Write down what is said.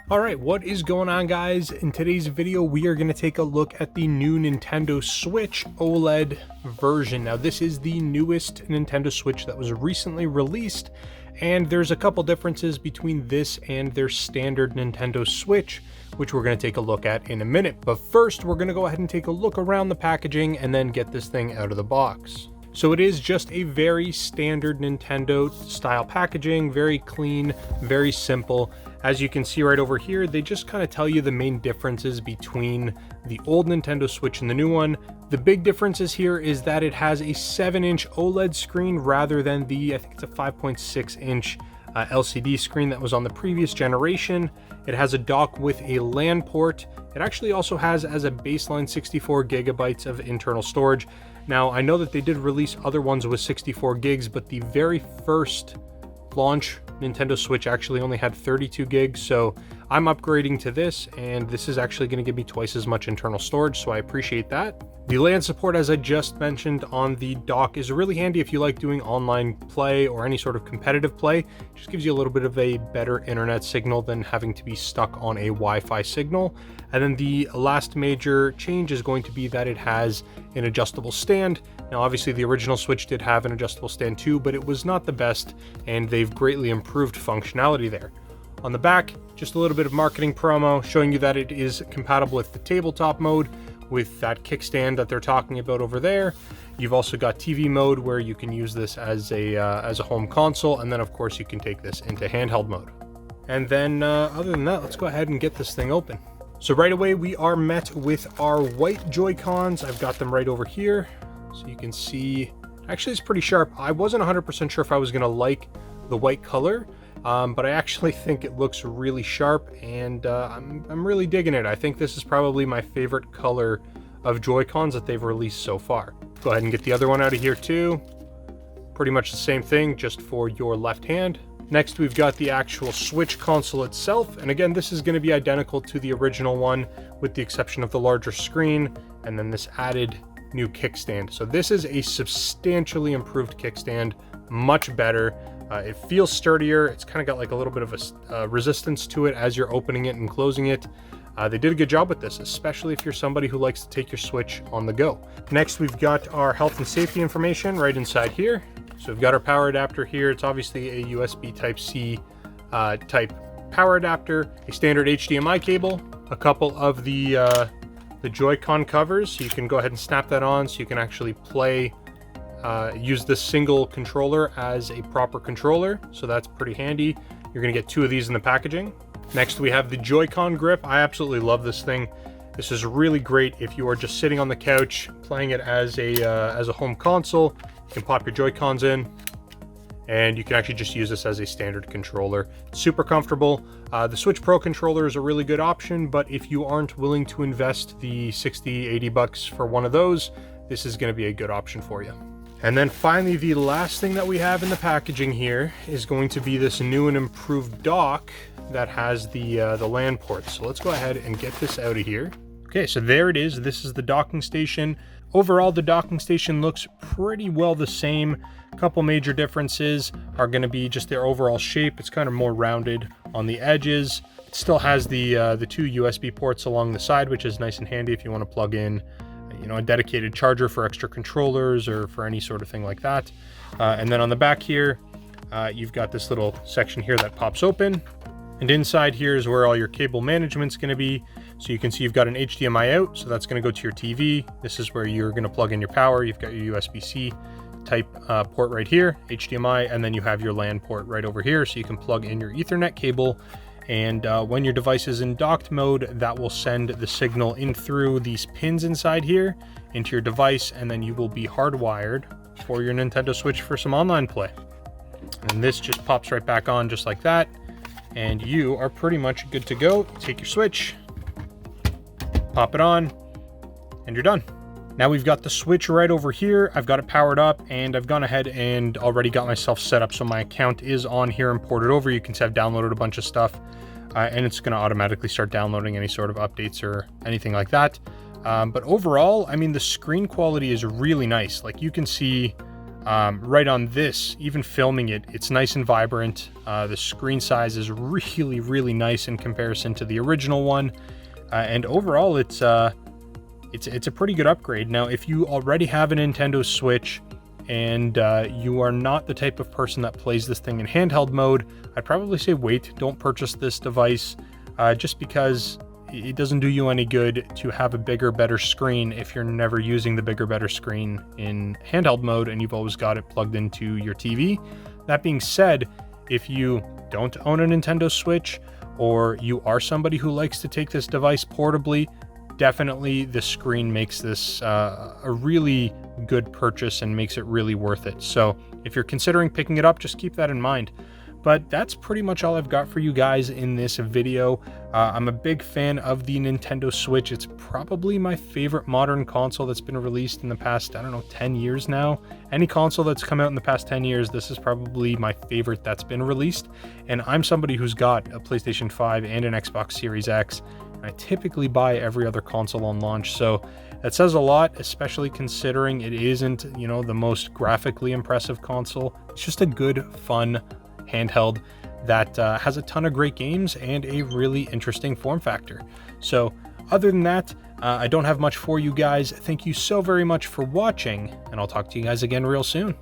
All right, what is going on, guys? In today's video, we are going to take a look at the new Nintendo Switch OLED version. Now, this is the newest Nintendo Switch that was recently released, and there's a couple differences between this and their standard Nintendo Switch, which we're going to take a look at in a minute. But first, we're going to go ahead and take a look around the packaging and then get this thing out of the box. So it is just a very standard Nintendo style packaging, very clean, very simple. As you can see right over here, they just kind of tell you the main differences between the old Nintendo Switch and the new one. The big differences here is that it has a 7-inch OLED screen rather than the, I think it's a 5.6-inch LCD screen that was on the previous generation. It has a dock with a LAN port. It actually also has as a baseline 64 gigabytes of internal storage. Now, I know that they did release other ones with 64 gigs, but the very first launch Nintendo Switch actually only had 32 gigs, so I'm upgrading to this, and this is actually going to give me twice as much internal storage, so I appreciate that. The LAN support, as I just mentioned on the dock, is really handy if you like doing online play or any sort of competitive play. It just gives you a little bit of a better internet signal than having to be stuck on a Wi-Fi signal. And then the last major change is going to be that it has an adjustable stand. Now, obviously the original Switch did have an adjustable stand too, but it was not the best, and they've greatly improved functionality there. On the back, just a little bit of marketing promo showing you that it is compatible with the tabletop mode, with that kickstand that they're talking about over there. You've also got TV mode where you can use this as a home console, and then of course you can take this into handheld mode. And then other than that, let's go ahead and get this thing open. So right away we are met with our white Joy-Cons. I've got them right over here, so you can see. Actually, it's pretty sharp. I wasn't 100% sure if I was gonna like the white color, but I actually think it looks really sharp, and I'm really digging it. I think this is probably my favorite color of Joy-Cons that they've released so far. Go ahead and get the other one out of here too. Pretty much the same thing, just for your left hand. Next, we've got the actual Switch console itself, and again, this is going to be identical to the original one, with the exception of the larger screen, and then this added new kickstand. So this is a substantially improved kickstand, much better. It feels sturdier. It's kind of got like a little bit of a resistance to it as you're opening it and closing it. They did a good job with this, especially if you're somebody who likes to take your Switch on the go. Next, we've got our health and safety information right inside here. So we've got our power adapter here. It's obviously a USB Type-C type power adapter, a standard HDMI cable, a couple of the Joy-Con covers. So you can go ahead and snap that on so you can actually play, use this single controller as a proper controller. So that's pretty handy. You're gonna get 2 of these in the packaging. Next, we have the Joy-Con grip. I absolutely love this thing. This is really great if you are just sitting on the couch playing it as a home console. You can pop your Joy-Cons in, and you can actually just use this as a standard controller. Super comfortable. The Switch Pro controller is a really good option, but if you aren't willing to invest the 60, 80 bucks for one of those, this is going to be a good option for you. And then finally, the last thing that we have in the packaging here is going to be this new and improved dock that has the LAN port. So let's go ahead and get this out of here. Okay, so there it is. This is the docking station. Overall, the docking station looks pretty well the same. A couple major differences are going to be just their overall shape. It's kind of more rounded on the edges. It still has the 2 USB ports along the side, which is nice and handy if you want to plug in, you know, a dedicated charger for extra controllers or for any sort of thing like that. And then on the back here, you've got this little section here that pops open. And inside here is where all your cable management's going to be. So you can see you've got an HDMI out, so that's going to go to your TV. This is where you're going to plug in your power. You've got your USB-C type port right here, HDMI, and then you have your LAN port right over here, so you can plug in your Ethernet cable. And when your device is in docked mode, that will send the signal in through these pins inside here into your device, and then you will be hardwired for your Nintendo Switch for some online play. And this just pops right back on just like that, and you are pretty much good to go. Take your Switch, pop it on, and you're done. Now we've got the Switch right over here. I've got it powered up, and I've gone ahead and already got myself set up so my account is on here and ported over. You can see I've downloaded a bunch of stuff, and it's going to automatically start downloading any sort of updates or anything like that. But overall, I mean, the screen quality is really nice. Like, you can see right on this, even filming it, it's nice and vibrant. The screen size is really, really nice in comparison to the original one. And overall, it's a pretty good upgrade. Now, if you already have a Nintendo Switch and you are not the type of person that plays this thing in handheld mode, I'd probably say wait, don't purchase this device, just because it doesn't do you any good to have a bigger, better screen if you're never using the bigger, better screen in handheld mode and you've always got it plugged into your TV. That being said, if you don't own a Nintendo Switch, or you are somebody who likes to take this device portably, definitely the screen makes this a really good purchase and makes it really worth it. So if you're considering picking it up, just keep that in mind. But that's pretty much all I've got for you guys in this video. I'm a big fan of the Nintendo Switch. It's probably my favorite modern console that's been released in the past, I don't know, 10 years now. Any console that's come out in the past 10 years, this is probably my favorite that's been released. And I'm somebody who's got a PlayStation 5 and an Xbox Series X. And I typically buy every other console on launch. So that says a lot, especially considering it isn't, you know, the most graphically impressive console. It's just a good, fun handheld that has a ton of great games and a really interesting form factor. So other than that, I don't have much for you guys. Thank you so very much for watching, and I'll talk to you guys again real soon.